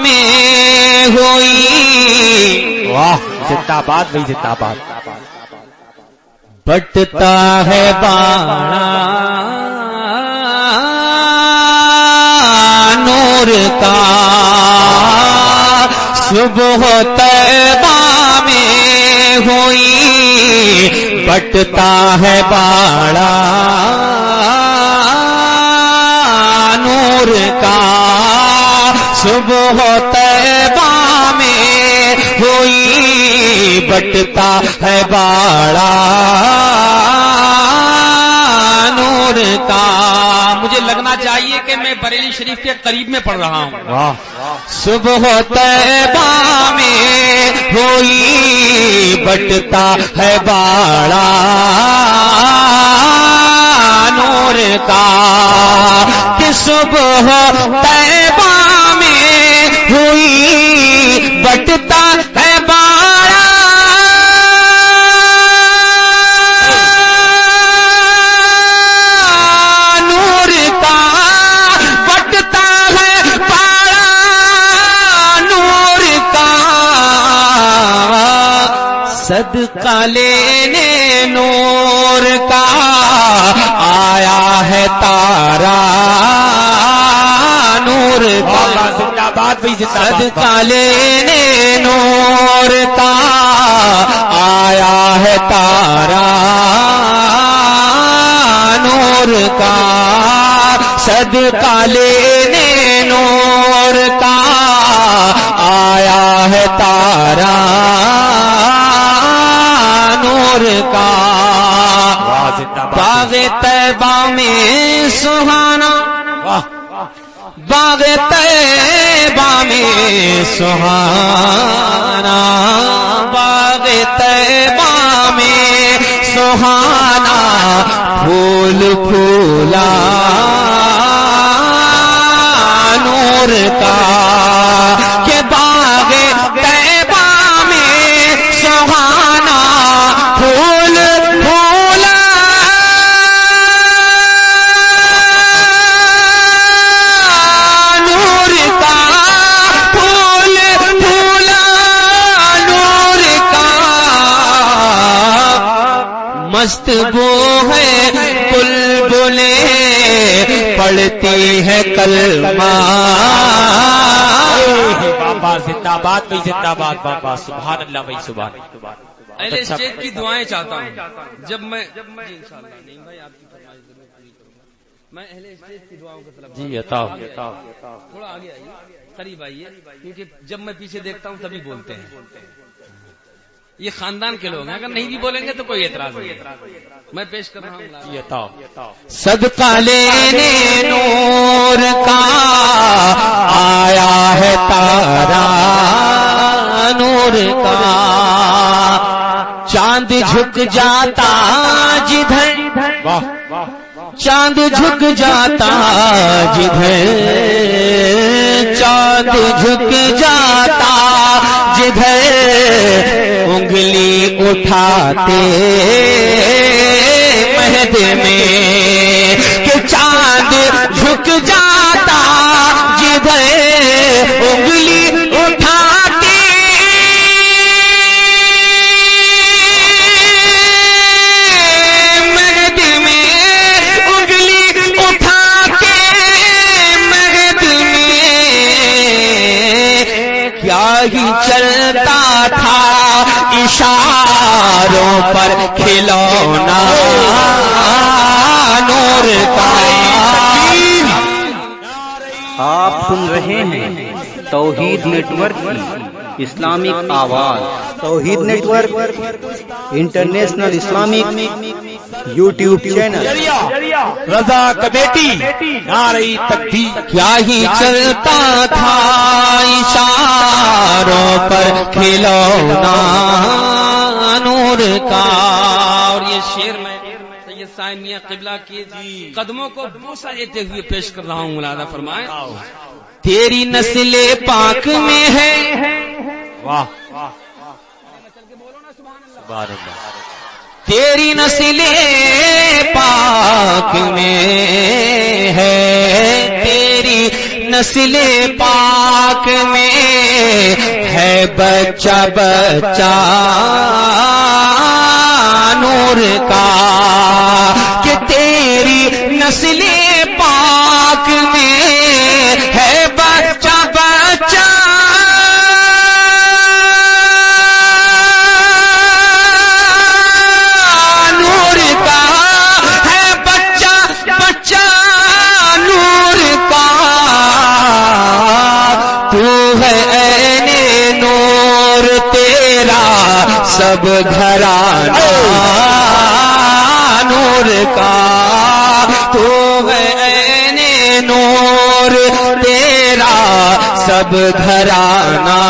میں ہوئی. واہ زندہ باد بھائی زندہ باد. بٹتا ہے باڑا نور کا صبح طیبہ میں ہوئی. بٹتا ہے باڑا نور کا صبح طیبہ میں ہوئی. بٹتا ہے باڑا نور کا. مجھے لگنا چاہیے کہ میں بریلی شریف کے قریب میں پڑھ رہا ہوں. صبح طیبہ میں ہوئی. بٹتا ہے باڑا نور کا کہ صبح طیبہ میں ہوئی. بٹتا ہے باڑا نور کا. بٹتا ہے باڑا نور کا. صدقہ لینے نور کا آیا ہے تارا نور کا. صدقہ لینے نور کا آیا ہے تارا نور کا. صدقہ لینے نور کا آیا ہے تارا نور کا. باغ طیبہ میں سہانا باغ طیبہ میں سہانا. باغ طیبہ میں سہانا پھول پھولا نور کا کہ باغ طیبہ میں سہانا پھول پھولا نور کا. پھول پھولا نور کا. مست بو ہے بلبلیں پڑھتی ہے کلمہ. بابا زندہ باد بھائی زندہ باد. بابا سبحان اللہ بھائی سبحان. اہل اسٹیج کی دعائیں چاہتا ہوں جب میں انشاءاللہ. نہیں بھائی آپ کی فرمائش ضرور پوری کروں گا. میں اہل اسٹیج کی دعاؤں کا طلب. جی عطا تھوڑا آگے آئیے قریب آئیے کیونکہ جب میں پیچھے دیکھتا ہوں تبھی بولتے ہیں. یہ خاندان کے لوگ ہیں اگر نہیں بھی بولیں گے تو کوئی اعتراض نہیں. میں پیش کر رہا ہوں. جی عطا. صدقہ لینے نور کا آیا ہے تارا نور کا. چاند جھک جاتا جدھر چاند جھک جاتا جدھر چاند جھک جاتا جدھر انگلی اٹھاتے مہد میں کہ چاند جھک جاتا جدھر انگلی اٹھاتے مہد میں انگلی اٹھا کے مہد میں کیا ہی چلتا تھا اشاروں پر کھلونا نور کا. آپ سن رہے ہیں توحید نیٹ ورک کی اسلامک آواز. Tawheed network international Islamic YouTube channel. Raza committee نعرہ تکبیر. کیا ہی چلتا تھا اشاروں پر کھلونا نور کا. اور یہ شعر میں سید سائن میاں قبلہ کے قدموں کو بوسہ دیتے ہوئے پیش کر رہا ہوں. ملاحظہ فرمائیں تیری نسل پاک میں ہے. واہ تیری نسل پاک میں ہے. تیری نسل پاک میں بچہ بچہ نور کا کہ تیری نسل پاک میں ہے بچہ بچہ نور کا ہے بچہ بچہ نور کا تو ہے عین نور تیرا سب گھرانہ نور کا تو ہے عین نور تیرا سب گھرانہ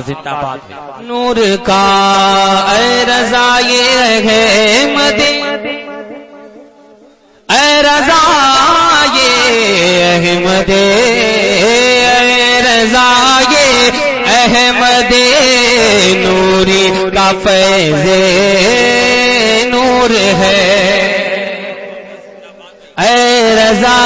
زندہ باد نور کا اے رضا یہ احمد اے رضا یہ احمد اے رضا یہ احمد نوری کا فیض نور ہے اے رضا